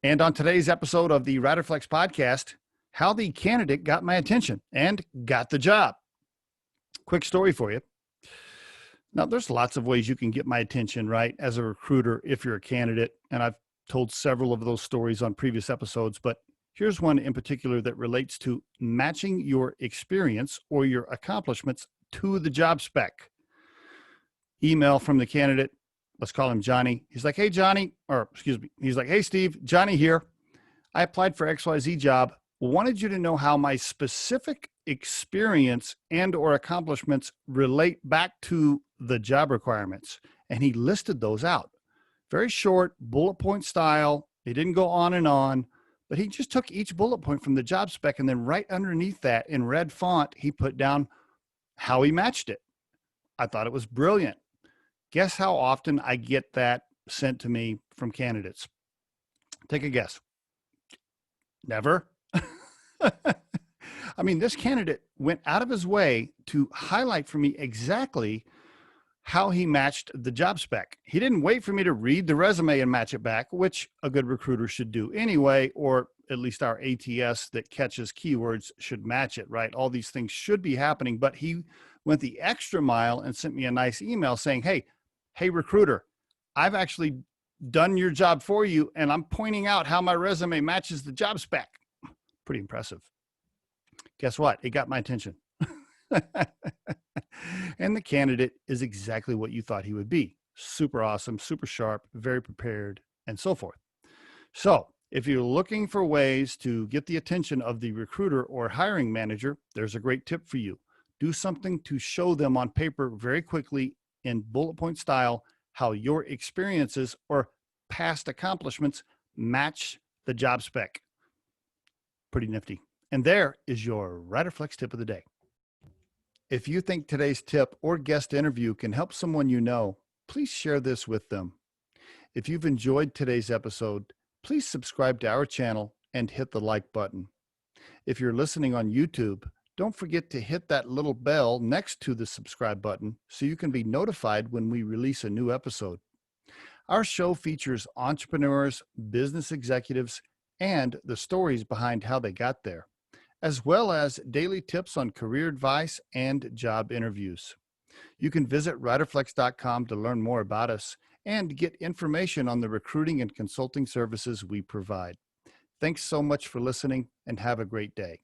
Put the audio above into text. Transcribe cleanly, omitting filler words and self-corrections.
And on today's episode of the Riderflex podcast, how the candidate got my attention and got the job. Quick story for you. Now, there's lots of ways you can get my attention, right, as a recruiter if you're a candidate. And I've told several of those stories on previous episodes, but here's one in particular that relates to matching your experience or your accomplishments to the job spec. Email from the candidate. Let's call him Johnny. He's like, hey, Johnny, or excuse me. He's like, hey, Steve, Johnny here. I applied for XYZ job. Wanted you to know how my specific experience and or accomplishments relate back to the job requirements. And he listed those out. Very short, bullet point style. He didn't go on, but he just took each bullet point from the job spec, and then right underneath that in red font, he put down how he matched it. I thought it was brilliant. Guess how often I get that sent to me from candidates? Take a guess. Never. I mean, this candidate went out of his way to highlight for me exactly how he matched the job spec. He didn't wait for me to read the resume and match it back, which a good recruiter should do anyway, or at least our ATS that catches keywords should match it, right? All these things should be happening, but he went the extra mile and sent me a nice email saying, hey, recruiter, I've actually done your job for you, and I'm pointing out how my resume matches the job spec. Pretty impressive. Guess what? It got my attention. And the candidate is exactly what you thought he would be. Super awesome, super sharp, very prepared, and so forth. So if you're looking for ways to get the attention of the recruiter or hiring manager, there's a great tip for you. Do something to show them on paper very quickly in bullet point style how your experiences or past accomplishments match the job spec. Pretty nifty. And there is your Riderflex tip of the day. If you think today's tip or guest interview can help someone you know, please share this with them. If you've enjoyed today's episode, please subscribe to our channel and hit the like button. If you're listening on YouTube, don't forget to hit that little bell next to the subscribe button so you can be notified when we release a new episode. Our show features entrepreneurs, business executives, and the stories behind how they got there, as well as daily tips on career advice and job interviews. You can visit riderflex.com to learn more about us and get information on the recruiting and consulting services we provide. Thanks so much for listening, and have a great day.